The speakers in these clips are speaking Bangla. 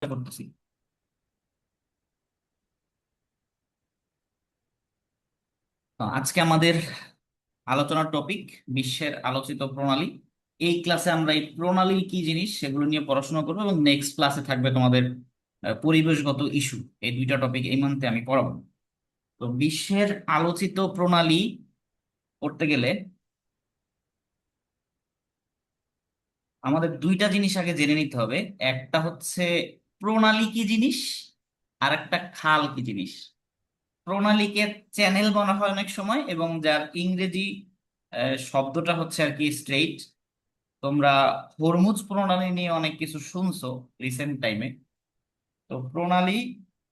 করতেছি। আজকে আমাদের আলোচনার টপিক বিশ্বের আলোচিত প্রণালী। এই ক্লাসে আমরা এই প্রণালী কি জিনিস সেগুলো নিয়ে পড়াশোনা করবো এবং নেক্সট ক্লাসে থাকবে তোমাদের পরিবেশগত ইস্যু। এই দুইটা টপিক এই মান্থে আমি পড়াবো। তো বিশ্বের আলোচিত প্রণালী পড়তে গেলে আমাদের দুইটা জিনিস আগে জেনে নিতে হবে। একটা হচ্ছে প্রণালী কি জিনিস, আর একটা খাল কি জিনিস। প্রণালীকে চ্যানেল বলা হয় অনেক সময়, এবং যার ইংরেজি শব্দটা হচ্ছে আর কি স্ট্রেইট। তোমরা হরমুজ প্রণালী নিয়ে অনেক কিছু শুনছো রিসেন্ট টাইমে। তো প্রণালী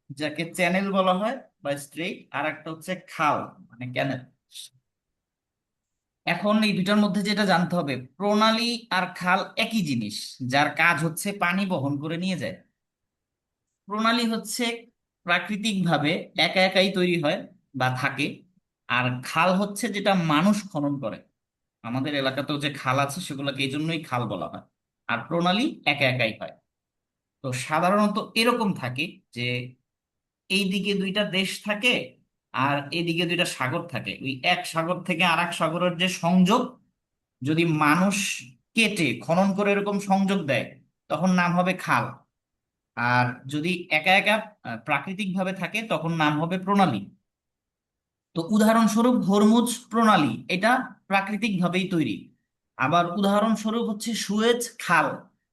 যাকে চ্যানেল বলা হয় বা স্ট্রেইট, আর একটা হচ্ছে খাল মানে ক্যানেল। এখন এই দুটার মধ্যে যেটা জানতে হবে, প্রণালী আর খাল একই জিনিস, যার কাজ হচ্ছে পানি বহন করে নিয়ে যায়। প্রণালী হচ্ছে প্রাকৃতিকভাবে একা একাই তৈরি হয় বা থাকে, আর খাল হচ্ছে যেটা মানুষ খনন করে। আমাদের এলাকাতেও যে খাল আছে সেগুলোকে এই জন্যই খাল বলা হয়। আর প্রণালী একা একাই হয়। তো সাধারণত এরকম থাকে যে এইদিকে দুইটা দেশ থাকে, আর এদিকে দুইটা সাগর থাকে। ওই এক সাগর থেকে আর এক সাগরের যে সংযোগ, যদি মানুষ কেটে খনন করে এরকম সংযোগ দেয়, তখন নাম হবে খাল। আর যদি একা একা প্রাকৃতিক ভাবে থাকে, তখন নাম হবে প্রণালী। তো উদাহরণস্বরূপ হরমুজ প্রণালী, এটা প্রাকৃতিক ভাবেই তৈরি। আবার উদাহরণস্বরূপ হচ্ছে সুয়েজ খাল।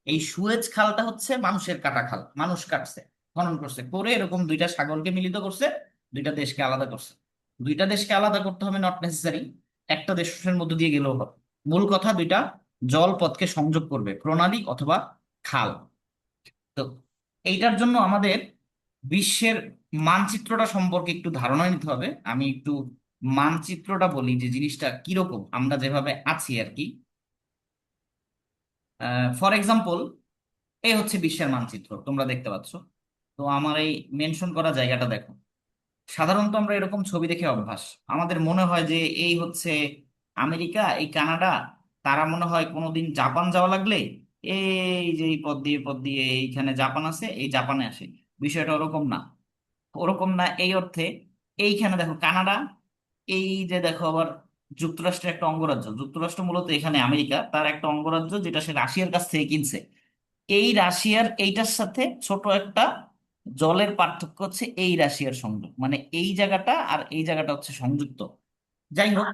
এই সুয়েজ খালটা হচ্ছে মানুষের কাটা খাল, মানুষ কাটছে, খনন করছে, করে এরকম দুইটা সাগরকে মিলিত করছে, দুইটা দেশকে আলাদা করছে। দুইটা দেশকে আলাদা করতে হবে নট নেসেসারি, একটা দেশের মধ্যে দিয়ে গেলেও হবে। মূল কথা দুইটা জলপথকে সংযোগ করবে প্রণালী অথবা খাল। তো এইটার জন্য আমাদের বিশ্বের মানচিত্রটা সম্পর্কে একটু ধারণা নিতে হবে। আমি একটু মানচিত্রটা বলি যে জিনিসটা কিরকম, আমরা যেভাবে আছি আর কি। ফর এক্সাম্পল, এই হচ্ছে বিশ্বের মানচিত্র, তোমরা দেখতে পাচ্ছ। তো আমার এই মেনশন করা জায়গাটা দেখো। সাধারণত আমরা এরকম ছবি দেখে অভ্যাস, আমাদের মনে হয় যে এই হচ্ছে আমেরিকা, এই কানাডা। তারা মনে হয় কোনোদিন জাপান যাওয়া লাগলে এই যে এই পথ দিয়ে এইখানে জাপান আছে, এই জাপানে আসে। বিষয়টা ওরকম না। ওরকম না এই অর্থে, এইখানে দেখো কানাডা, এই যে দেখো আবার যুক্তরাষ্ট্রের একটা অঙ্গরাজ্য। যুক্তরাষ্ট্র মূলত এখানে আমেরিকা, তার একটা অঙ্গরাজ্য যেটা সে রাশিয়ার কাছ থেকে কিনছে। এই রাশিয়ার এইটার সাথে ছোট একটা জলের পার্থক্য হচ্ছে এই রাশিয়ার সংযোগ, মানে এই জায়গাটা আর এই জায়গাটা হচ্ছে সংযুক্ত। যাই হোক,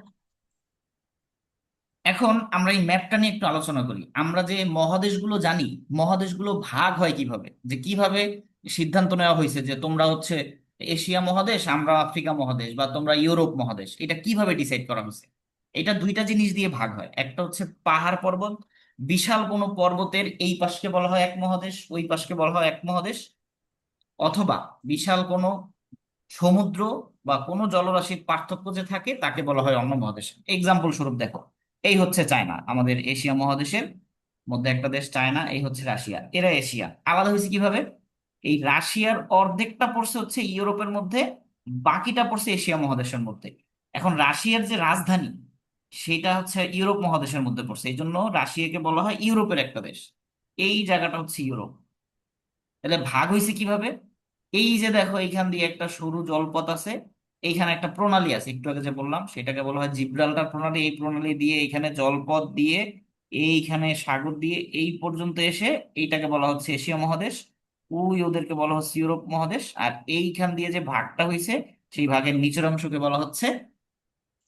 এখন আমরা এই ম্যাপটা নিয়ে একটু আলোচনা করি। আমরা যে মহাদেশগুলো জানি, মহাদেশগুলো ভাগ হয় কিভাবে, যে কিভাবে সিদ্ধান্ত নেওয়া হয়েছে যে তোমরা হচ্ছে এশিয়া মহাদেশ, আমরা আফ্রিকা মহাদেশ, বা তোমরা ইউরোপ মহাদেশ, এটা কিভাবে ডিসাইড করা হয়েছে। এটা দুইটা জিনিস দিয়ে ভাগ হয়। একটা হচ্ছে পাহাড় পর্বত, বিশাল কোনো পর্বতের এই পাশকে বলা হয় এক মহাদেশ, ওই পাশকে বলা হয় এক মহাদেশ। অথবা বিশাল কোনো সমুদ্র বা কোনো জলরাশির পার্থক্য যে থাকে, তাকে বলা হয় অন্য মহাদেশ। এক্সাম্পল স্বরূপ দেখো, এই হচ্ছে চায়না, আমাদের এশিয়া মহাদেশের মধ্যে একটা দেশ চায়না, এই হচ্ছে রাশিয়া, এরা এশিয়া। আলাদা হয়েছে কিভাবে? এই রাশিয়ার অর্ধেকটা পড়ছে হচ্ছে ইউরোপের মধ্যে, বাকিটা পড়ছে এশিয়া মহাদেশের মধ্যে। এখন রাশিয়ার যে রাজধানী, সেটা হচ্ছে ইউরোপ মহাদেশের মধ্যে পড়ছে, এই জন্য রাশিয়াকে বলা হয় ইউরোপের একটা দেশ। এই জায়গাটা হচ্ছে ইউরোপ। তাহলে ভাগ হয়েছে কিভাবে? এই যে দেখো, এইখান দিয়ে একটা সরু জলপথ আছে, এইখানে একটা প্রণালী আছে, একটু আগে যে বললাম সেটাকে বলা হয় জিব্রাল্টার প্রণালী। এই প্রণালী দিয়ে এইখানে জলপথ দিয়ে এইখানে সাগর দিয়ে এই পর্যন্ত এসে এইটাকে বলা হচ্ছে এশিয়া মহাদেশ। ওই ওদেরকে বলা হচ্ছে ইউরোপ মহাদেশ। আর এইখান দিয়ে যে ভাগটা হয়েছে, সেই ভাগের নিচের অংশকে বলা হচ্ছে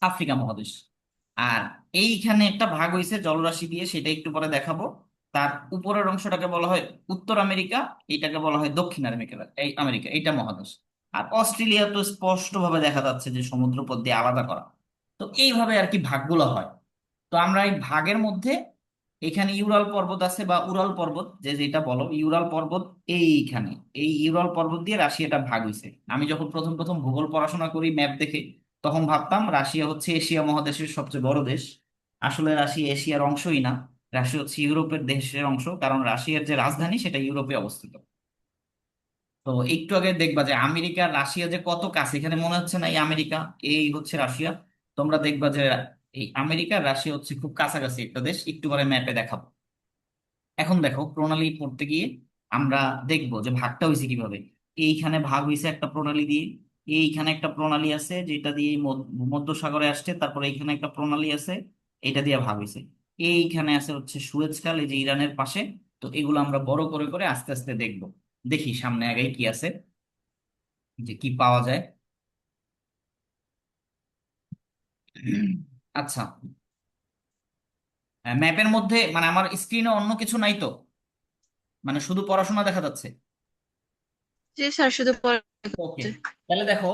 আফ্রিকা মহাদেশ। আর এইখানে একটা ভাগ হয়েছে জলরাশি দিয়ে, সেটা একটু পরে দেখাবো। তার উপরের অংশটাকে বলা হয় উত্তর আমেরিকা, এটাকে বলা হয় দক্ষিণ আমেরিকা। এই আমেরিকা এইটা মহাদেশ। আর অস্ট্রেলিয়া তো স্পষ্ট ভাবে দেখা যাচ্ছে যে সমুদ্রপথ দিয়ে আলাদা করা। তো এইভাবে আর কি ভাগগুলো হয়। তো আমরা এই ভাগের মধ্যে এখানে ইউরাল পর্বত আছে, বা উরাল পর্বত যে যেটা বলো, ইউরাল পর্বত এইখানে। এই ইউরাল পর্বত দিয়ে রাশিয়াটা ভাগ হয়েছে। আমি যখন প্রথম প্রথম ভূগোল পড়াশোনা করি ম্যাপ দেখে, তখন ভাবতাম রাশিয়া হচ্ছে এশিয়া মহাদেশের সবচেয়ে বড় দেশ। আসলে রাশিয়া এশিয়ার অংশই না, রাশিয়া হচ্ছে ইউরোপের দেশের অংশ, কারণ রাশিয়ার যে রাজধানী সেটা ইউরোপে অবস্থিত। তো একটু আগে দেখবা যে আমেরিকা রাশিয়া যে কত কাছে, এখানে মনে হচ্ছে না এই আমেরিকা, এই হচ্ছে রাশিয়া। তোমরা দেখবা যে এই আমেরিকা রাশিয়া হচ্ছে খুব কাছাকাছি একটা দেশ, একটু পরে ম্যাপে দেখাবো। এখন দেখো প্রণালী পড়তে গিয়ে আমরা দেখবো যে ভাগটা হয়েছে কিভাবে। এইখানে ভাগ হয়েছে একটা প্রণালী দিয়ে, এইখানে একটা প্রণালী আছে যেটা দিয়ে এই ভূমধ্য সাগরে আসছে, তারপরে এইখানে একটা প্রণালী আছে এটা দিয়ে ভাগ হয়েছে। এইখানে আছে হচ্ছে সুয়েজ খাল, এই যে ইরানের পাশে। তো এগুলো আমরা বড় করে করে আস্তে আস্তে দেখবো। দেখি সামনে আগে কি আছে, যে কি পাওয়া যায়। আচ্ছা, ম্যাপের মধ্যে মানে আমার স্ক্রিনে অন্য কিছু নাই তো, মানে শুধু পড়াশোনা দেখা যাচ্ছে? জি স্যার, শুধু পড়া ওকে, হচ্ছে। তাহলে দেখো,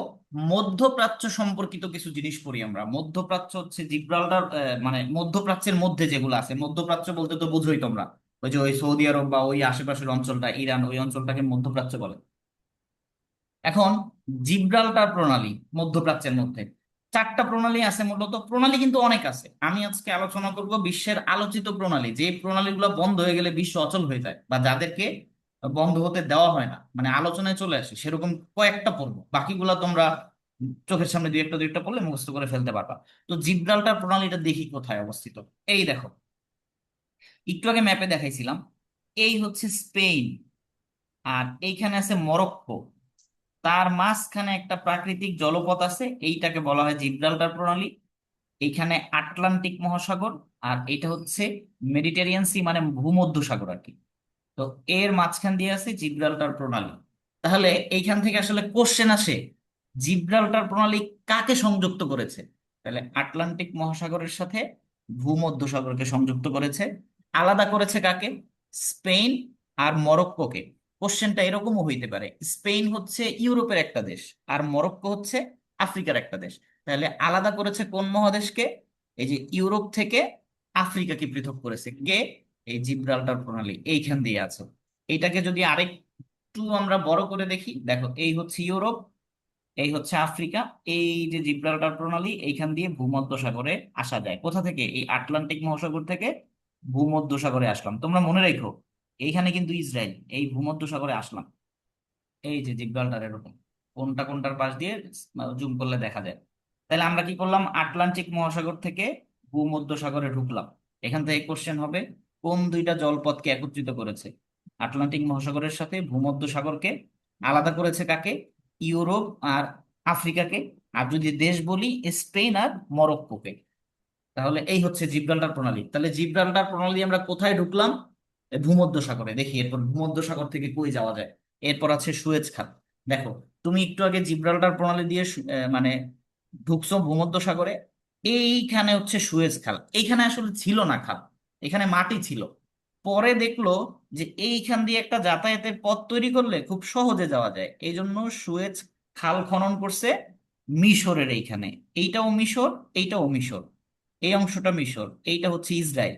মধ্যপ্রাচ্য সম্পর্কিত কিছু জিনিস পড়ি আমরা। মধ্যপ্রাচ্য হচ্ছে জিব্রাল্টার, মানে মধ্যপ্রাচ্যের মধ্যে যেগুলো আছে, মধ্যপ্রাচ্য বলতে তো বুঝোই তোমরা, ওই যে ওই সৌদি আরব বা ওই আশেপাশের অঞ্চলটা, ইরান, ওই অঞ্চলটাকে মধ্যপ্রাচ্য বলে। এখন জিব্রাল্টার প্রণালী মধ্যপ্রাচ্যের মধ্যে, চারটা প্রণালী আছে মূলত। প্রণালী কিন্তু অনেক আছে, আমি আজকে আলোচনা করব বিশ্বের আলোচিত প্রণালী, যে প্রণালীগুলো বন্ধ হয়ে গেলে বিশ্ব অচল হয়ে যায়, বা যাদেরকে বন্ধ হতে দেওয়া হয় না, মানে আলোচনায় চলে আসে সেরকম কয়েকটা পড়বো। বাকিগুলো তোমরা চোখের সামনে দুই একটা পড়লে মুখস্থ করে ফেলতে পারবা। তো জিব্রাল্টার প্রণালীটা দেখি কোথায় অবস্থিত। এই দেখো, একটু আগে ম্যাপে দেখাইছিলাম, এই হচ্ছে স্পেন, আর এইখানে আছে মরক্কো, তার মাঝখানে একটা প্রাকৃতিক জলপথ আছে, এইটাকে বলা হয় জিব্রাল্টার প্রণালী। এইখানে আটলান্টিক মহাসাগর, আর এটা হচ্ছে মেডিটেরিয়ান সি, মানে ভূমধ্যসাগর আর কি। তো এর মাঝখান দিয়ে আছে জিব্রাল্টার প্রণালী। তাহলে এইখান থেকে আসলে কোশ্চেন আসে, জিব্রাল্টার প্রণালী কাকে সংযুক্ত করেছে? তাহলে আটলান্টিক মহাসাগরের সাথে ভূমধ্যসাগরকে সংযুক্ত করেছে। আলাদা করেছে কাকে? স্পেন আর মরক্কোকে। কোশ্চেনটা এরকমও হইতে পারে, স্পেন হচ্ছে ইউরোপের একটা দেশ, আর মরক্কো হচ্ছে আফ্রিকার একটা দেশ। তাহলে আলাদা করেছে কোন মহাদেশকে? এই যে ইউরোপ থেকে আফ্রিকাকে পৃথক করেছে কে? এই জিব্রাল্টার প্রণালী এইখান দিয়ে আছে। এইটাকে যদি আরেকটু আমরা বড় করে দেখি, দেখো এই হচ্ছে ইউরোপ, এই হচ্ছে আফ্রিকা, এই যে জিব্রাল্টার প্রণালী, এইখান দিয়ে ভূমধ্যসাগরে আসা যায়। কোথা থেকে? এই আটলান্টিক মহাসাগর থেকে ভূমধ্যসাগরে আসলাম। তোমরা মনে রেখো, এইখানে কিন্তু ইসরায়েল, এই ভূমধ্যসাগরে আসলাম। এই যে জিব্রাল্টার এরকম কোনটা কোনটার পাশ দিয়ে জুম করলে দেখা যায়। তাহলে আমরা কি করলাম? আটলান্টিক মহাসাগর থেকে ভূমধ্যসাগরে ঢুকলাম। এখান থেকে কোশ্চেন হবে, কোন দুইটা জলপথকে একত্রিত করেছে? আটলান্টিক মহাসাগরের সাথে ভূমধ্যসাগরকে আলাদা করেছে কাকে? ইউরোপ আর আফ্রিকাকে। আর যদি দেশ বলি, স্পেন আর মরক্কোকে। তাহলে এই হচ্ছে জিব্রাল্টার প্রণালী। তাহলে জিব্রাল্টার প্রণালী আমরা কোথায় ঢুকলাম? ভূমধ্যসাগরে। দেখি এরপর ভূমধ্যসাগর থেকে কই যাওয়া যায়। এরপর আছে সুয়েজ খাল। দেখো, তুমি একটু আগে জিব্রাল্টার প্রণালী দিয়ে মানে ঢুকছো ভূমধ্যসাগরে, এইখানে হচ্ছে সুয়েজ খাল। এইখানে আসলে ছিল না খাল, এখানে মাটি ছিল। পরে দেখলো যে এইখান দিয়ে একটা যাতায়াতের পথ তৈরি করলে খুব সহজে যাওয়া যায়, এই জন্য সুয়েজ খাল খনন করছে মিশরের এইখানে। এইটাও মিশর, এইটাও মিশর, এই অংশটা মিশর, এইটা হচ্ছে ইসরায়েল।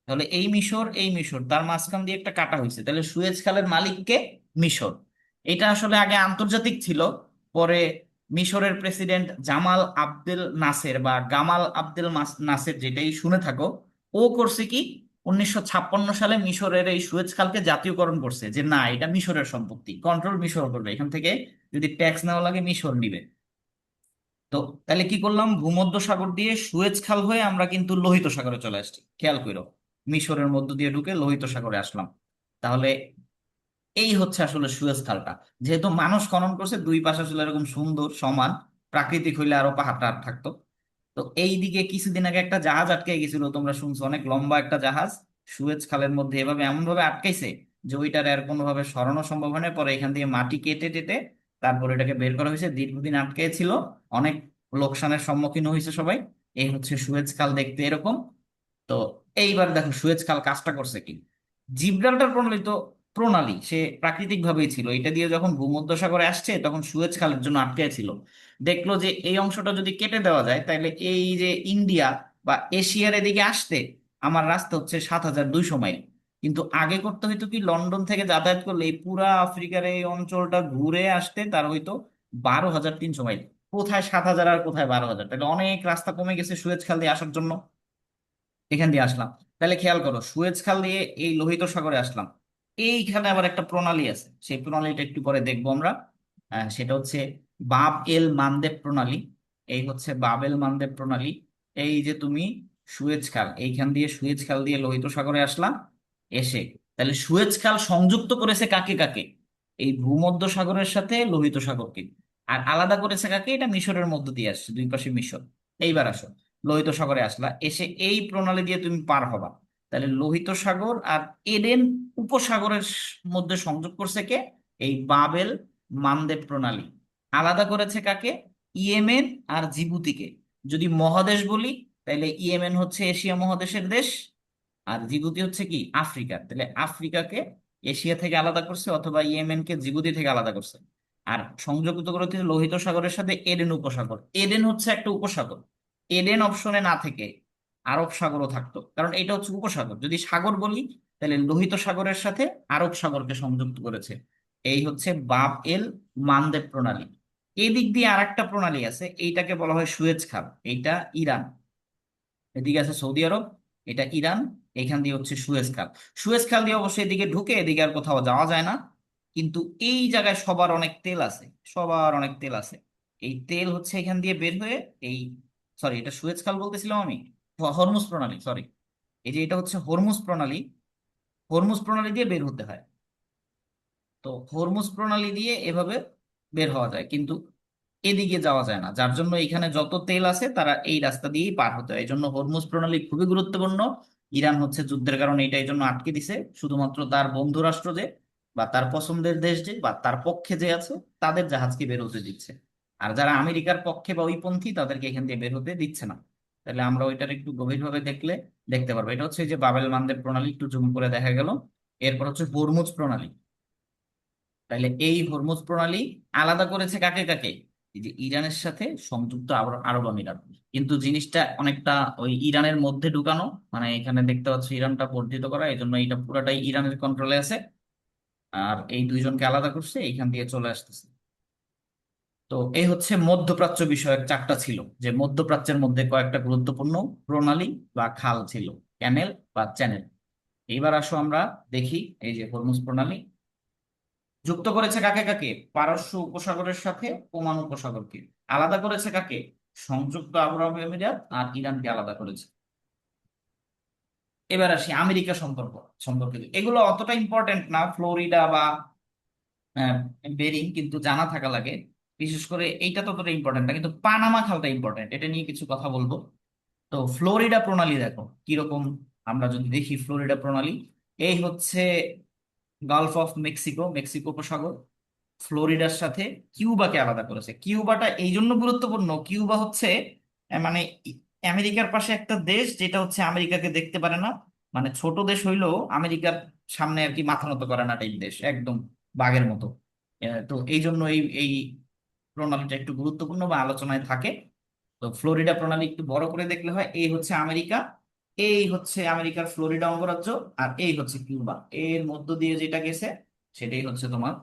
তাহলে এই মিশর, এই মিশর, তার মাঝখান দিয়ে একটা কাটা হয়েছে, তাহলে সুয়েজ খালের মালিককে? মিশর। এটা আসলে আগে আন্তর্জাতিক ছিল, পরে মিশরের প্রেসিডেন্ট জামাল আবদেল নাসের বা গামাল আবদেল নাসের, যেটাই শুনে থাকো, ও করছে কি, 1956 সালে মিশরের এই সুয়েজ খালকে জাতীয়করণ করছে, যে না, এটা মিশরের সম্পত্তি, কন্ট্রোল মিশর করবে, এখান থেকে যদি ট্যাক্স নেওয়া লাগে মিশর নিবে। তো তাহলে কি করলাম, ভূমধ্য সাগর দিয়ে সুয়েজ খাল হয়ে আমরা কিন্তু লোহিত সাগরে চলে আসছি, খেয়াল করো, মিশরের মধ্য দিয়ে ঢুকে লোহিত সাগরে আসলাম। তাহলে এই হচ্ছে আসলে সুয়েজ খালটা। যেহেতু মানুষ খনন করছে, দুই পাশে আসলে এরকম সুন্দর সমান, প্রাকৃতিক হইলে আরো পাহাড় টাহাড় থাকতো। তো এই দিকে কিছুদিন আগে একটা জাহাজ আটকে গেছিল, তোমরা শুনছো, অনেক লম্বা একটা জাহাজ সুয়েজ খালের মধ্যে এভাবে এমন ভাবে আটকাইছে যে ওইটার আর কোনোভাবে সরানো সম্ভব হয় না। পরে এখান দিয়ে মাটি কেটে টেটে তারপর এটাকে বের করা হয়েছে। দীর্ঘদিন আটকে ছিল, অনেক লোকসানের সম্মুখীন হয়েছে সবাই। এই হচ্ছে সুয়েজ খাল, দেখতে এরকম। তো এইবার দেখো সুয়েজ খাল কাজটা করছে কি। জিব্রাল্টার প্রণালী তো প্রণালী, সে প্রাকৃতিক ভাবেই ছিল, এটা দিয়ে যখন ভূমধ্যসাগরে আসছে তখন সুয়েজ খালের জন্য আটকে ছিল। দেখলো যে এই অংশটা যদি কেটে দেওয়া যায়, তাহলে এই যে ইন্ডিয়া বা এশিয়ার এদিকে আসতে আমার রাস্তা হচ্ছে 7200 মাইল। কিন্তু আগে করতে হইতো কি, লন্ডন থেকে যাতায়াত করলে এই পুরা আফ্রিকার এই অঞ্চলটা ঘুরে আসতে তার হইতো 12300 মাইল। কোথায় 7000 আর কোথায় 12000, তাহলে অনেক রাস্তা কমে গেছে সুয়েজ খাল দিয়ে আসার জন্য। এখান দিয়ে আসলাম। তাহলে খেয়াল করো, সুয়েজ খাল দিয়ে এই লোহিত সাগরে আসলাম। এইখানে আবার একটা প্রণালী আছে, সেই প্রণালীটা একটু পরে দেখবো আমরা। সেটা হচ্ছে বাব এল মানদেব প্রণালী। এই হচ্ছে বাব এল মানদেব প্রণালী। এই যে তুমি সুয়েজ খাল, এইখান দিয়ে সুয়েজ খাল দিয়ে লোহিত সাগরে আসলাম, এসে তাহলে সুয়েজ খাল সংযুক্ত করেছে কাকে কাকে? এই ভূমধ্য সাগরের সাথে লোহিত সাগরকে। আর আলাদা করেছে কাকে? এটা মিশরের মধ্য দিয়ে আসছে, দুই পাশে মিশর। এইবার আসো, লোহিত সাগরে আসলা, এসে এই প্রণালী দিয়ে তুমি পার হবা। তাহলে লোহিত সাগর আর এডেন উপসাগরের মধ্যে সংযোগ করছে কে? এই বাবেল মানদেব প্রণালী। আলাদা করেছে কাকে? ইয়েমেন আর জিবুতিকে। যদি মহাদেশ বলি, তাহলে ইয়েমেন হচ্ছে এশিয়া মহাদেশের দেশ, আর জিবুতি হচ্ছে কি আফ্রিকা। তাহলে আফ্রিকাকে এশিয়া থেকে আলাদা করছে, অথবা ইয়েমেনকে জিবুতি থেকে আলাদা করছে। আর সংযুক্ত করেছে লোহিত সাগরের সাথে এডেন উপসাগর। এডেন হচ্ছে একটা উপসাগর। এডেন অপশনে না থেকে আরব সাগরও থাকতো, কারণ এটা হচ্ছে উপসাগর। যদি সাগর বলি, তাহলে লোহিত সাগরের সাথে আরব সাগরকে সংযুক্ত করেছে। এই হচ্ছে বাব এল মানদেব প্রণালী। এদিক দিয়ে আরেকটা প্রণালী আছে, এইটাকে বলা হয় সুয়েজ খাল। এইটা ইরান, এদিকে আছে সৌদি আরব, এটা ইরান, এখান দিয়ে হচ্ছে সুয়েজ খাল। সুয়েজ খাল দিয়ে অবশ্যই এদিকে ঢুকে, এদিকে আর কোথাও যাওয়া যায় না। কিন্তু এই জায়গায় সবার অনেক তেল আছে, সবার অনেক তেল আছে। এই তেল হচ্ছে এখান দিয়ে বের হয়ে এই, সরি এটা সুয়েজ খাল বলতেছিলাম আমি, হরমুজ প্রণালী, সরি। এই যে এটা হচ্ছে হরমুজ প্রণালী, হরমুজ প্রণালী দিয়ে বের হতে হয়। তো হরমুজ প্রণালী দিয়ে এভাবে বের হওয়া যায়, কিন্তু এদিকে যাওয়া যায় না, যার জন্য এখানে যত তেল আছে তারা এই রাস্তা দিয়েই পার হতে হয়। এই জন্য হরমুজ প্রণালী খুবই গুরুত্বপূর্ণ। ইরান হচ্ছে যুদ্ধের কারণে এটা এই জন্য আটকে দিছে, শুধুমাত্র তার বন্ধু রাষ্ট্র যে, বা তার পছন্দের দেশ যে, বা তার পক্ষে যে আছে, তাদের জাহাজকে বের হতে দিচ্ছে। আর যারা আমেরিকার পক্ষে বা ওইপন্থী, তাদেরকে এখান দিয়ে বের হতে দিচ্ছে না। তাহলে আমরা ওইটার একটু গভীরভাবে দেখলে দেখতে পারবো। এটা হচ্ছে এই যে বাবেল মানদেব প্রণালী, একটু জুম করে দেখা গেল। এরপর হচ্ছে হরমুজ প্রণালী। তাইলে এই হরমুজ প্রণালী আলাদা করেছে কাকে কাকে? এই যে ইরানের সাথে সংযুক্ত আরব আরব আমিরাত। কিন্তু জিনিসটা অনেকটা ওই ইরানের মধ্যে ঢুকানো, মানে এখানে দেখতে পাচ্ছ ইরানটা বর্ধিত করা, এই জন্য এটা পুরাটাই ইরানের কন্ট্রোলে আছে। আর এই দুইজনকে আলাদা করছে, এইখান দিয়ে চলে আসতেছে। তো এই হচ্ছে মধ্যপ্রাচ্য বিষয়ক চারটা ছিল, যে মধ্যপ্রাচ্যের মধ্যে কয়েকটা গুরুত্বপূর্ণ প্রণালী বা খাল ছিল, ক্যানেল বা চ্যানেল। এইবার আসো আমরা দেখি এই যে হরমুজ প্রণালী যুক্ত করেছে কাকে কাকে? পারস্য উপসাগরের সাথে ওমান উপসাগরকে। আলাদা করেছে কাকে? সংযুক্ত আরব আমিরাত আর ইরানকে আলাদা করেছে। এবার আসি আমেরিকা সম্পর্ক সম্পর্কে। এগুলো অতটা ইম্পর্টেন্ট না, ফ্লোরিডা বা বেরিং কিন্তু জানা থাকা লাগে। বিশেষ করে এইটা ততটা ইম্পর্টেন্ট না, কিন্তু পানামা খালটা ইম্পর্টেন্ট, এটা নিয়ে কিছু কথা বলবো। তো ফ্লোরিডা প্রণালী দেখো কিরকম। আমরা যদি দেখি ফ্লোরিডা প্রণালী, এই হচ্ছে গালফ অফ মেক্সিকো, মেক্সিকো উপসাগর। ফ্লোরিডার সাথে কিউবাকে আলাদা করেছে। কিউবাটা এই জন্য গুরুত্বপূর্ণ, কিউবা হচ্ছে মানে আমেরিকার পাশে একটা দেশ, যেটা হচ্ছে আমেরিকাকে দেখতে পারে না। মানে ছোট দেশ হইলেও আমেরিকার সামনে আর কি মাথা নত করে না টাইপ দেশ, একদম বাঘের মতো। তো এই জন্য এই এই প্রণালীটা একটু গুরুত্বপূর্ণ বা আলোচনায় থাকে। তো ফ্লোরিডা প্রণালী একটু বড় করে দেখলে হয়, এই হচ্ছে আমেরিকা, এই হচ্ছে আমেরিকার ফ্লোরিডা অঙ্গরাজ্য, আর এই হচ্ছে কিউবা। এর মধ্য দিয়ে যেটা গেছে সেটাই হচ্ছে তোমার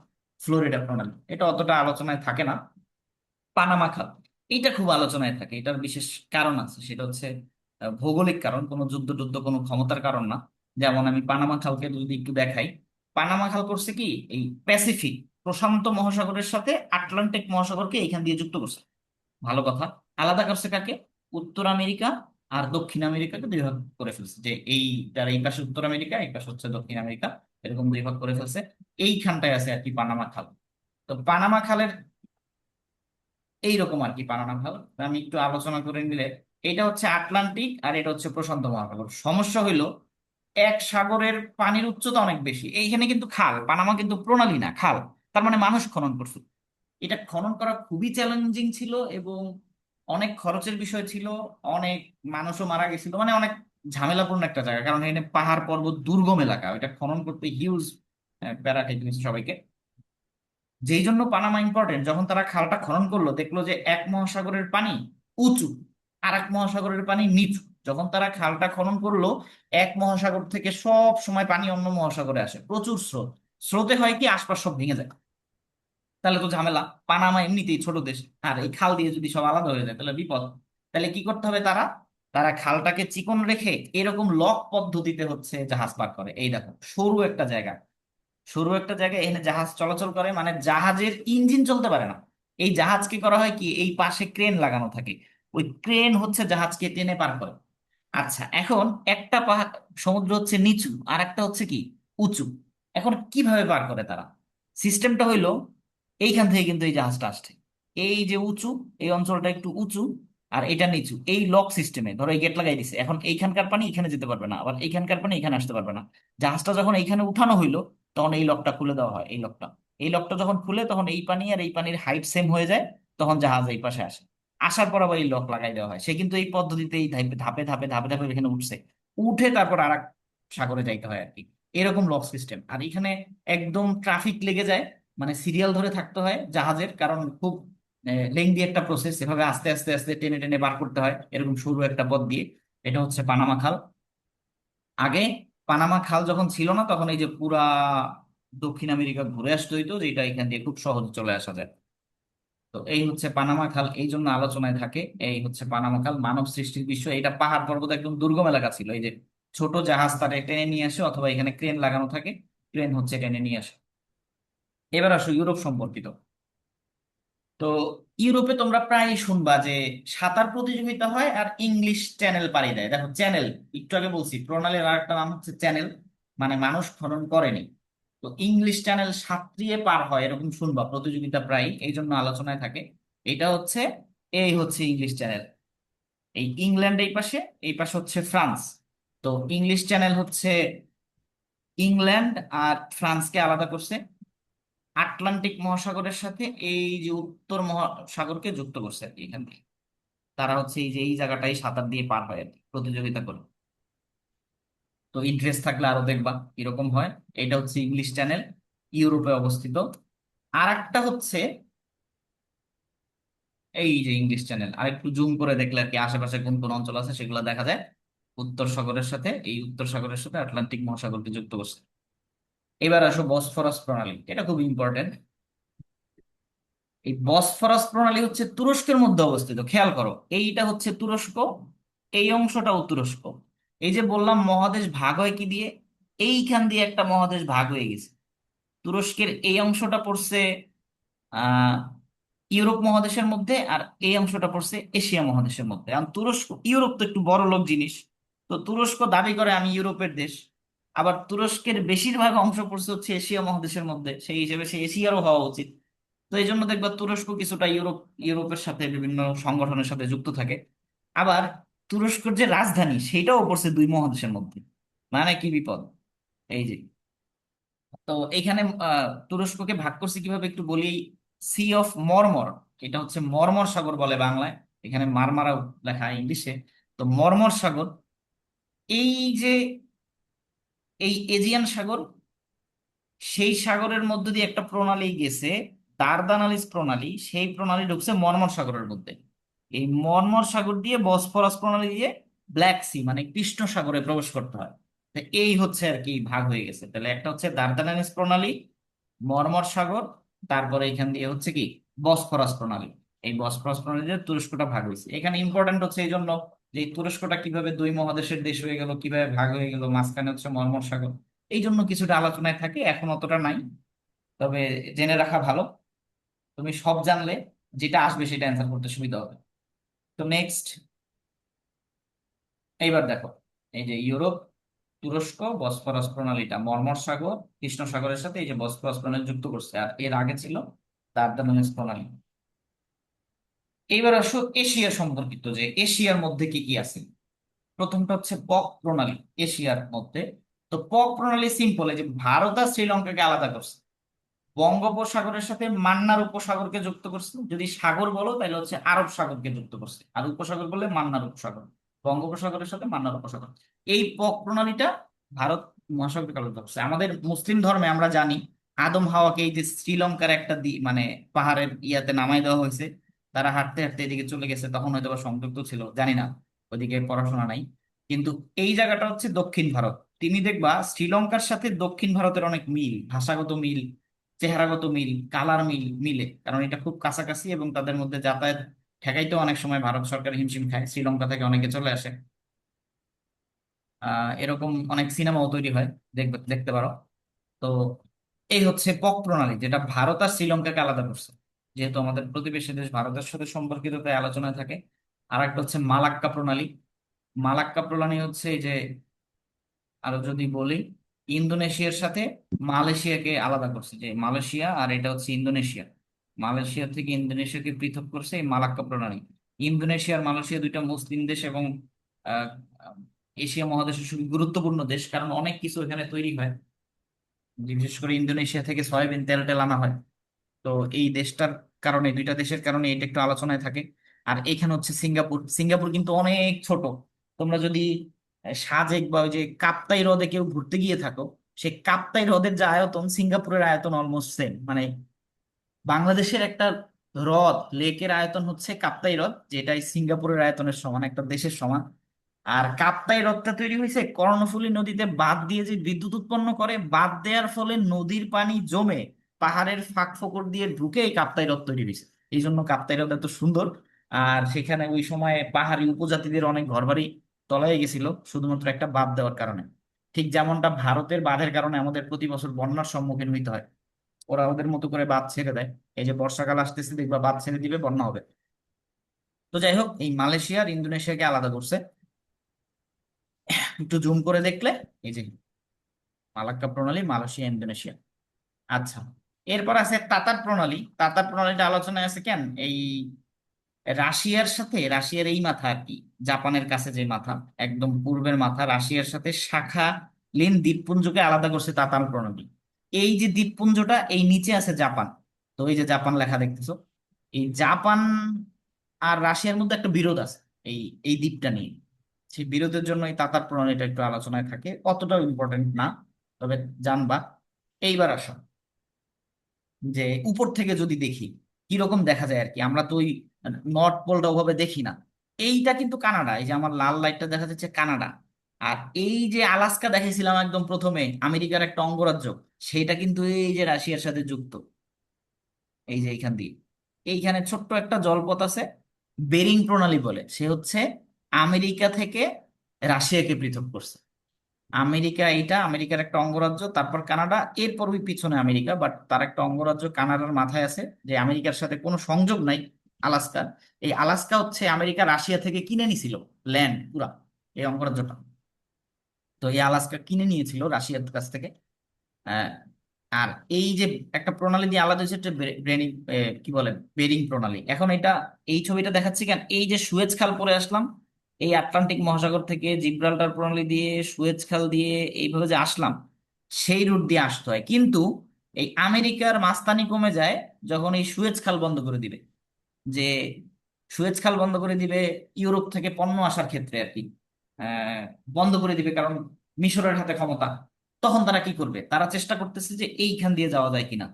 ফ্লোরিডা প্রণালী। এটা অতটা আলোচনায় থাকে না। পানামা খাল, এইটা খুব আলোচনায় থাকে। এটার বিশেষ কারণ আছে, সেটা হচ্ছে ভৌগোলিক কারণ, কোনো যুদ্ধ টুদ্ধ কোনো ক্ষমতার কারণ না। যেমন আমি পানামা খালকে যদি একটু দেখাই, পানামা খাল করছে কি, এই প্যাসিফিক প্রশান্ত মহাসাগরের সাথে আটলান্টিক মহাসাগরকে এখান দিয়ে যুক্ত করছে। ভালো কথা। আলাদা করছে কাকে? উত্তর আমেরিকা আর দক্ষিণ আমেরিকাকে দুই ভাগ করে ফেলছে, যে এই তার এই পাশে উত্তর আমেরিকা, এই পাশে হচ্ছে দক্ষিণ আমেরিকা, এরকম দুই ভাগ করে ফেলছে। এইখানটায় আছে আর কি পানামা খাল। তো পানামা খালের এইরকম আর কি পানামা খাল। আমি একটু আলোচনা করে নিলে, এটা হচ্ছে আটলান্টিক আর এটা হচ্ছে প্রশান্ত মহাসাগর। সমস্যা হইলো এক সাগরের পানির উচ্চতা অনেক বেশি, এইখানে কিন্তু খাল, পানামা কিন্তু প্রণালী না, খাল। তার মানে মানুষ খনন করছে। এটা খনন করা খুবই চ্যালেঞ্জিং ছিল, এবং অনেক খরচের বিষয় ছিল। অনেক মানুষও মারা গেছিল, মানে অনেক ঝামেলাপূর্ণ একটা জায়গা, কারণ এখানে পাহাড় পর্বত দুর্গম এলাকা, এটা খনন করতে হিউজ প্যারা খাইতে হয়েছে সবাইকে। যেই জন্য পানামা ইম্পর্টেন্ট, যখন তারা খালটা খনন করলো দেখলো যে এক মহাসাগরের পানি উঁচু আর এক মহাসাগরের পানি নিচু। যখন তারা খালটা খনন করলো, এক মহাসাগর থেকে সব সময় পানি অন্য মহাসাগরে আসে, প্রচুর স্রোত। স্রোতে হয় কি, আশপাশ সব ভেঙে যায়। তাহলে তো ঝামেলা। পানামা এমনিতেই ছোট দেশ, আর এই খাল দিয়ে যদি সব আলাদা হয়ে যায় তাহলে বিপদ। তাহলে কি করতে হবে তারা? তারা খালটাকে চিকন রেখে এরকম লক পদ্ধতিতে হচ্ছে জাহাজ পার করে। এই দেখো সরু একটা জায়গা, সরু একটা জায়গায় এখানে জাহাজ চলাচল করে, মানে জাহাজের ইঞ্জিন চলতে পারে না। এই জাহাজকে করা হয় কি, এই পাশে ক্রেন লাগানো থাকে, ওই ক্রেন হচ্ছে জাহাজকে টেনে পার করে। আচ্ছা, এখন একটা সমুদ্র হচ্ছে নিচু আর একটা হচ্ছে কি উঁচু। এখন কিভাবে পার করে তারা? সিস্টেমটা হইলো এইখান থেকে কিন্তু এই জাহাজটা আসছে, এই যে উঁচু, এই অঞ্চলটা একটু উঁচু আর এটা নিচু, এই লক সিস্টেমে ধরো এই গেট লাগাই দিছে, এখন এইখানকার পানি এখানে যেতে পারবে না, আবার এইখানকার পানি এখানে আসতে পারবে না। জাহাজটা যখন এইখানে উঠানো হইলো তখন এই লকটা খুলে দেওয়া হয়, এই লকটা যখন খুলে তখন এই পানি আর এই পানির হাইট সেম হয়ে যায়, তখন জাহাজ এই পাশে আসে। আসার পর আবার এই লক লাগাই দেওয়া হয়। সে কিন্তু এই পদ্ধতিতে এই ধাপে ধাপে ধাপে ধাপে ধাপে এখানে উঠছে, উঠে তারপর আর এক সাগরে যাইতে হয় আর কি। এরকম লক সিস্টেম। আর এখানে একদম ট্রাফিক লেগে যায়, মানে সিরিয়াল ধরে থাকতে হয় জাহাজের, কারণ খুব লেংদি একটা প্রসেস, এভাবে আস্তে আস্তে আস্তে টেনে টেনে বার করতে হয় এরকম সরু একটা পথ দিয়ে। এটা হচ্ছে পানামা খাল। আগে পানামা খাল যখন ছিল না তখন এই যে পুরা দক্ষিণ আমেরিকা ঘুরে আসতে হইতো, যেটা এখান দিয়ে খুব সহজে চলে আসা যায়। তো এই হচ্ছে পানামা খাল, এই জন্য আলোচনায় থাকে। এই হচ্ছে পানামা খাল মানব সৃষ্টির বিষয়, এটা পাহাড় পর্বত একদম দুর্গম এলাকা ছিল, এই যে ছোট জাহাজ তারা টেনে নিয়ে আসে, অথবা এখানে ক্রেন লাগানো থাকে, ক্রেন হচ্ছে টেনে নিয়ে আসে। এবার আসো ইউরোপ সম্পর্কিত। তো ইউরোপে তোমরা প্রায় শুনবা যে সাঁতার প্রতিযোগিতা হয় আর ইংলিশ চ্যানেল পাড়ি দেয়। দেখো চ্যানেল, একটু আগে বলছি প্রণালীর আরেকটা নাম হচ্ছে চ্যানেল, মানে মানুষ খনন করেনি। তো ইংলিশ চ্যানেল সাঁতরিয়ে পার হয় এরকম শুনবা প্রতিযোগিতা প্রায়, এই জন্য আলোচনায় থাকে। এটা হচ্ছে, এই হচ্ছে ইংলিশ চ্যানেল। এই ইংল্যান্ড এই পাশে, এই পাশে হচ্ছে ফ্রান্স। তো ইংলিশ চ্যানেল হচ্ছে ইংল্যান্ড আর ফ্রান্সকে আলাদা করছে আটলান্টিক মহাসাগরের সাথে, এই যে উত্তর মহাসাগরকে যুক্ত করছে আর কি এখান থেকে। তারা হচ্ছে এই যে এই জায়গাটাই সাঁতার দিয়ে পার হয় আর কি প্রতিযোগিতা করে। তো ইন্টারেস্ট থাকলে আরো দেখবা এরকম হয়। এটা হচ্ছে ইংলিশ চ্যানেল, ইউরোপে অবস্থিত। আর একটা হচ্ছে এই যে ইংলিশ চ্যানেল, আর একটু জুম করে দেখলে আর কি আশেপাশে কোন কোন অঞ্চল আছে সেগুলো দেখা যায়। উত্তর সাগরের সাথে, এই উত্তর সাগরের সাথে আটলান্টিক মহাসাগরকে যুক্ত করছে। এবার আসো বসফরাস প্রণালী, এটা খুব ইম্পর্টেন্ট। এই বসফরাস প্রণালী হচ্ছে তুরস্কের মধ্যে অবস্থিত, খেয়াল করো এইটা হচ্ছে তুরস্ক, এই অংশটাও তুরস্ক। এই যে বললাম মহাদেশ ভাগ হয় কি দিয়ে, এইখান দিয়ে একটা মহাদেশ ভাগ হয়ে গেছে। তুরস্কের এই অংশটা পড়ছে আহ ইউরোপ মহাদেশের মধ্যে, আর এই অংশটা পড়ছে এশিয়া মহাদেশের মধ্যে। কারণ তুরস্ক, ইউরোপ তো একটু বড় লোক জিনিস, তো তুরস্ক দাবি করে আমি ইউরোপের দেশ, আবার তুরস্কের বেশিরভাগ অংশ পড়ছে হচ্ছে এশিয়া মহাদেশের মধ্যে, সেই হিসেবে সে এশিয়ারও হওয়া উচিত। তো এই জন্য দেখবা তুরস্ক কিছুটা ইউরোপের সাথে বিভিন্ন সংগঠনের সাথে যুক্ত থাকে। আবার তুরস্কের যে রাজধানী সেটাও পড়ছে দুই মহাদেশের মধ্যে, মানে কি বিপদ! এই যে, তো এইখানে তুরস্ককে ভাগ করছে কিভাবে একটু বলি। সি অফ মরমর, এটা হচ্ছে মরমর সাগর বলে বাংলায়, এখানে মারমারা লেখা ইংলিশে। তো মরমর সাগর, এই যে এই এজিয়ান সাগর, সেই সাগরের মধ্য দিয়ে একটা প্রণালী গেছে, দারদানালিস প্রণালী, সেই প্রণালী ঢুকছে মর্মর সাগরের মধ্যে। এই মর্মর সাগর দিয়ে বসফরাস প্রণালী দিয়ে ব্ল্যাক সি মানে কৃষ্ণ সাগরে প্রবেশ করতে হয়। তো এই হচ্ছে আর কি ভাগ হয়ে গেছে। তাহলে একটা হচ্ছে দারদানালিস প্রণালী, মর্মর সাগর, তারপরে এখান দিয়ে হচ্ছে কি বসফরাস প্রণালী। এই বসফরাস প্রণালী দিয়ে তুরস্কটা ভাগ হয়েছে। এখানে ইম্পর্টেন্ট হচ্ছে এই জন্য যে এই তুরস্কটা কিভাবে দুই মহাদেশের দেশ হয়ে গেল, কিভাবে ভাগ হয়ে গেল, মাঝখানে হচ্ছে মর্মর সাগর, এই জন্য কিছুটা আলোচনায় থাকে, এখন অতটা নাই। তবে জেনে রাখা ভালো, তুমি সব জানলে যেটা আসবে সেটা অ্যান্সার করতে সুবিধা হবে। তো নেক্সট, এইবার দেখো, এই যে ইউরোপ, তুরস্ক, বসফরাস প্রণালীটা মর্মর সাগর কৃষ্ণ সাগরের সাথে এই যে বসফরাস প্রণালী যুক্ত করছে, আর এর আগে ছিল দারদানালিস প্রণালী। এইবার আসো এশিয়া সম্পর্কিত, যে এশিয়ার মধ্যে কি কি আছে। প্রথমটা হচ্ছে পক প্রণালী এশিয়ার মধ্যে। তো পক প্রণালী সিম্পল, এই যে ভারত আর শ্রীলঙ্কাকে আলাদা করছে, বঙ্গোপসাগরের সাথে মান্নার উপসাগরকে যুক্ত করছে। যদি সাগর বলো তাহলে হচ্ছে আরব সাগরকে যুক্ত করছে, আর উপসাগর বললে মান্নার উপসাগর। বঙ্গোপসাগরের সাথে মান্নার উপসাগর, এই পক প্রণালীটা ভারত মহাসাগরকে আলাদা করছে। আমাদের মুসলিম ধর্মে আমরা জানি আদম হাওয়াকে এই যে শ্রীলঙ্কার একটা মানে পাহাড়ের ইয়াতে নামাই দেওয়া হয়েছে, তারা হাঁটতে হাঁটতে এদিকে চলে গেছে, তখন হয়তো বা সংযুক্ত ছিল, জানি না, ওদিকে পড়াশোনা নাই। কিন্তু এই জায়গাটা হচ্ছে দক্ষিণ ভারত। তুমি দেখবা শ্রীলঙ্কার সাথে দক্ষিণ ভারতের অনেক মিল, ভাষাগত মিল, চেহারাগত মিল, কালার মিল মিলে, কারণ এটা খুব কাছাকাছি এবং তাদের মধ্যে যাতায়াত ঠেকাইতে অনেক সময় ভারত সরকার হিমশিম খায়, শ্রীলঙ্কা থেকে অনেকে চলে আসে। এরকম অনেক সিনেমাও তৈরি হয়, দেখবে, দেখতে পারো। তো এই হচ্ছে পক প্রণালী, যেটা ভারত আর শ্রীলঙ্কাকে আলাদা করছে, যেহেতু আমাদের প্রতিবেশী দেশ ভারতের সাথে সম্পর্কিত তাই আলোচনায় থাকে। আর একটা হচ্ছে মালাক্কা প্রণালী। মালাক্কা প্রণালী হচ্ছে এই যে, আরো যদি বলি, ইন্দোনেশিয়ার সাথে মালয়েশিয়াকে আলাদা করছে, যে মালয়েশিয়া আর এটা হচ্ছে ইন্দোনেশিয়া। মালয়েশিয়া থেকে ইন্দোনেশিয়াকে পৃথক করছে এই মালাক্কা প্রণালী। ইন্দোনেশিয়া আর মালয়েশিয়া দুইটা মুসলিম দেশ এবং আহ, আহ, এশিয়া মহাদেশের খুবই গুরুত্বপূর্ণ দেশ, কারণ অনেক কিছু এখানে তৈরি হয়। বিশেষ করে ইন্দোনেশিয়া থেকে সয়াবিন তেল টেল আনা হয়। তো এই দেশটার কারণে, দুইটা দেশের কারণে এটা একটু আলোচনায় থাকে। আর এখানে হচ্ছে সিঙ্গাপুর। সিঙ্গাপুর কিন্তু অনেক ছোট। তোমরা যদি সাজেক বা ওই যে কাপ্তাই হ্রদে কেউ ঘুরতে গিয়ে থাকো, সেই কাপ্তাই হ্রদের যে আয়তন, সিঙ্গাপুরের আয়তন অলমোস্ট সেম। মানে বাংলাদেশের একটা হ্রদ, লেকের আয়তন হচ্ছে কাপ্তাই হ্রদ, যেটাই সিঙ্গাপুরের আয়তনের সমান, একটা দেশের সমান। আর কাপ্তাই হ্রদটা তৈরি হয়েছে কর্ণফুলী নদীতে বাঁধ দিয়ে যে বিদ্যুৎ উৎপন্ন করে, বাঁধ দেওয়ার ফলে নদীর পানি জমে পাহাড়ের ফাঁক ফোকর দিয়ে ঢুকে এই কাপ্তাই হ্রদ তৈরি হয়েছে। এই জন্য কাপ্তাই হ্রদ এত সুন্দর। আর সেখানে ওই সময় পাহাড়ি উপজাতিদের অনেক ঘরবাড়ি তলায় গেছিল শুধুমাত্র একটা বাঁধ দেওয়ার কারণে। ঠিক যেমনটা ভারতের বাঁধের কারণে আমাদের প্রতি বছর বন্যার সম্মুখীন হইতে হয়, ওরা ওদের মতো করে বাঁধ ছেড়ে দেয়। এই যে বর্ষাকাল আসতেছে, দেখবা বাঁধ ছেড়ে দিবে, বন্যা হবে। তো যাই হোক, এই মালয়েশিয়া আর ইন্দোনেশিয়াকে আলাদা করছে। একটু জুম করে দেখলে এই যে মালাক্কা প্রণালী, মালয়েশিয়া, ইন্দোনেশিয়া। আচ্ছা, এরপর আছে তাতার প্রণালী। তাতার প্রণালীটা আলোচনায় আছে কেন, এই রাশিয়ার সাথে, রাশিয়ার এই মাথা আর কি, জাপানের কাছে যে মাথা, একদম পূর্বের মাথা, রাশিয়ার সাথে শাখা লিন দ্বীপপুঞ্জকে আলাদা করছে তাতার প্রণালী। এই যে দ্বীপপুঞ্জটা, এই নিচে আছে জাপান। তো এই যে জাপান লেখা দেখতেছো, এই জাপান আর রাশিয়ার মধ্যে একটা বিরোধ আছে এই এই দ্বীপটা নিয়ে। সেই বিরোধের জন্য এই তাতার প্রণালীটা একটু আলোচনায় থাকে, অতটাও ইম্পর্টেন্ট না, তবে জানবা। এইবার আসো, যে উপর থেকে যদি দেখি কিরকম দেখা যায় আর কি, আমরা তো ওই নর্থ পোলটা ওভাবে দেখি না। এইটা কিন্তু কানাডা, এই যে আমার লাল লাইটটা দেখা যাচ্ছে কানাডা। আর এই যে আলাস্কা দেখাইছিলাম একদম প্রথমে, আমেরিকার একটা অঙ্গরাজ্য, সেইটা কিন্তু এই যে রাশিয়ার সাথে যুক্ত। এই যে এইখান দিয়ে, এইখানে ছোট্ট একটা জলপথ আছে, বেরিং প্রণালী বলে। সে হচ্ছে আমেরিকা থেকে রাশিয়াকে পৃথক করছে। আমেরিকা, এইটা আমেরিকার একটা অঙ্গরাজ্য, তারপর কানাডা, এরপর ওই পিছনে আমেরিকা, বাট তার একটা অঙ্গরাজ্য কানাডার মাথায় আছে, যে আমেরিকার সাথে কোনো সংযোগ নাই। আলাস্কা, এই আলাস্কা হচ্ছে আমেরিকা রাশিয়া থেকে কিনে নিছিল, ল্যান্ড পুরা, এই অঙ্গরাজ্যটা। তো এই আলাস্কা কিনে নিয়েছিল রাশিয়ার কাছ থেকে। আহ, আর এই যে একটা প্রণালী দিয়ে আলাদা হচ্ছে একটা কি বলে, বেরিং প্রণালী। এখন এটা, এই ছবিটা দেখাচ্ছি কেন, এই যে সুয়েজ খাল পরে আসলাম, এই আটলান্টিক মহাসাগর থেকে জিব্রাল্টার প্রণালী দিয়ে সুয়েজ খাল দিয়ে এইভাবে যে আসলাম, সেই রুট দিয়ে আসতে হয়। কিন্তু এই আমেরিকার মাস্তানি কমে যায় যখন এই সুয়েজ খাল বন্ধ করে দিবে। যে সুয়েজ খাল বন্ধ করে দিবে ইউরোপ থেকে পণ্য আসার ক্ষেত্রে আর কি, আহ, বন্ধ করে দিবে, কারণ মিশরের হাতে ক্ষমতা। তখন তারা কি করবে, তারা চেষ্টা করতেছে যে এইখান দিয়ে যাওয়া যায় কিনা,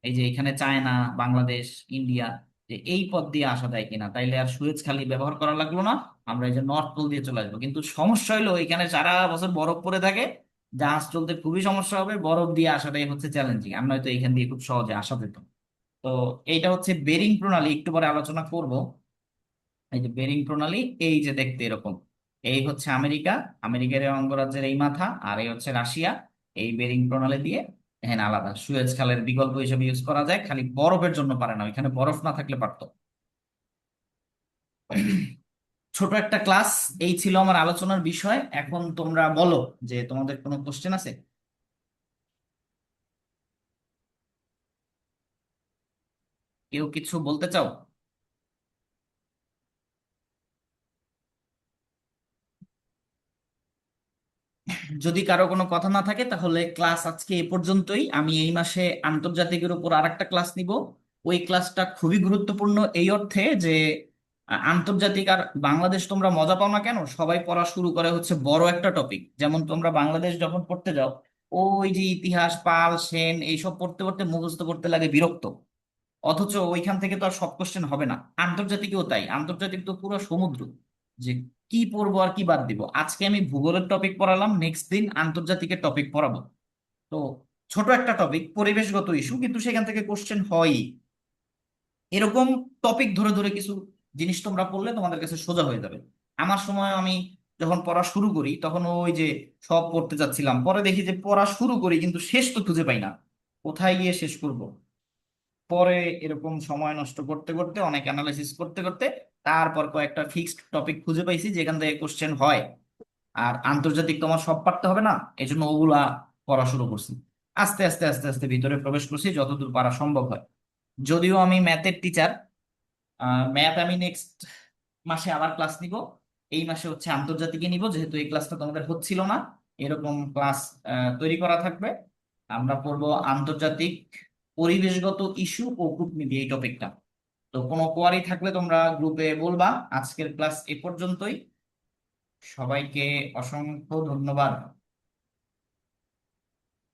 এই যে এখানে চায়না, বাংলাদেশ, ইন্ডিয়া, যে এই পথ দিয়ে আসা যায় কিনা, তাইলে আর সুয়েজ খালি ব্যবহার করা লাগলো না, আমরা এই যে নর্থ পোল দিয়ে চলে আসবো। কিন্তু সমস্যা হলো এখানে সারা বছর বরফ পড়ে থাকে, জাহাজ চলতে খুবই সমস্যা হবে, বরফ দিয়ে আসাটাই হচ্ছে চ্যালেঞ্জিং। আমরা হয়তো এখান দিয়ে খুব সহজে আসা যেত। তো এইটা হচ্ছে বেরিং প্রণালী, একটু পরে আলোচনা করব। এই যে বেরিং প্রণালী, এই যে দেখতে এরকম, এই হচ্ছে আমেরিকা, আমেরিকার এই অঙ্গরাজ্যের এই মাথা, আর এই হচ্ছে রাশিয়া। এই বেরিং প্রণালী দিয়ে, হ্যাঁ আলাদা, সুয়েজ খালের বিকল্প হিসেবে ইউজ করা যায়, খালি বরফের জন্য পারে না, ওইখানে বরফ না থাকলে পারতো। ছোট একটা ক্লাস, এই ছিল আমার আলোচনার বিষয়। এখন তোমরা বলো যে তোমাদের কোনো কোশ্চেন আছে, কেউ কিছু বলতে চাও? যদি কারো কোনো কথা না থাকে তাহলে ক্লাস আজকে এ পর্যন্তই। আমি এই মাসে আন্তর্জাতিকের উপর আরেকটা ক্লাস নিব। ওই ক্লাসটা খুবই গুরুত্বপূর্ণ এই অর্থে যে আন্তর্জাতিক আর বাংলাদেশ তোমরা মজা পাও না কেন, সবাই পড়া শুরু করে হচ্ছে বড় একটা টপিক। যেমন তোমরা বাংলাদেশ যখন পড়তে যাও, ওই যে ইতিহাস, পাল, সেন, এইসব পড়তে পড়তে মুখস্থ করতে লাগে বিরক্ত। অথচ ওইখান থেকে তো আর সব কোশ্চেন হবে না। আন্তর্জাতিকেও তাই, আন্তর্জাতিক তো পুরো সমুদ্র, যে কি পড়বো আর কি বাদ দিব। আজকে আমি ভূগোলের টপিক পড়ালাম, নেক্সট দিন আন্তর্জাতিকের টপিক পড়াবো। তো ছোট একটা টপিক, পরিবেশগত ইস্যু, কিন্তু সেখান থেকে কোশ্চেন হয়ই। এরকম টপিক ধরে ধরে কিছু জিনিস তোমরা পড়লে তোমাদের কাছে সোজা হয়ে যাবে। আমার সময় আমি যখন পড়া শুরু করি তখন ওই যে সব পড়তে যাচ্ছিলাম, পরে দেখি যে পড়া শুরু করি কিন্তু শেষ তো খুঁজে পাই না, কোথায় গিয়ে শেষ করব। পরে এরকম সময় নষ্ট করতে করতে, অনেক অ্যানালাইসিস করতে করতে, তারপর কয়েকটা ফিক্সড টপিক খুঁজে পাইছি যেখান থেকে কোশ্চেন হয়। আর আন্তর্জাতিক তো আমার সব পারতে হবে না, এই জন্য ওগুলা পড়া শুরু করছি। আস্তে আস্তে আস্তে আস্তে ভিতরে প্রবেশ করছি যতদূর পারা সম্ভব হয়। যদিও আমি ম্যাথের টিচার, ম্যাথ আমি নেক্সট মাসে আবার ক্লাস নিব। এই মাসে হচ্ছে আন্তর্জাতিকে নিব, যেহেতু এই ক্লাসটা তোমাদের হচ্ছিল না। এরকম ক্লাস তৈরি করা থাকবে। আমরা পড়বো আন্তর্জাতিক পরিবেশগত ইস্যু ও কূটনীতি, এই টপিকটা। তো কোনো কোয়ারি থাকলে তোমরা গ্রুপে বলবা। আজকের ক্লাস এ পর্যন্তই। সবাইকে অসংখ্য ধন্যবাদ।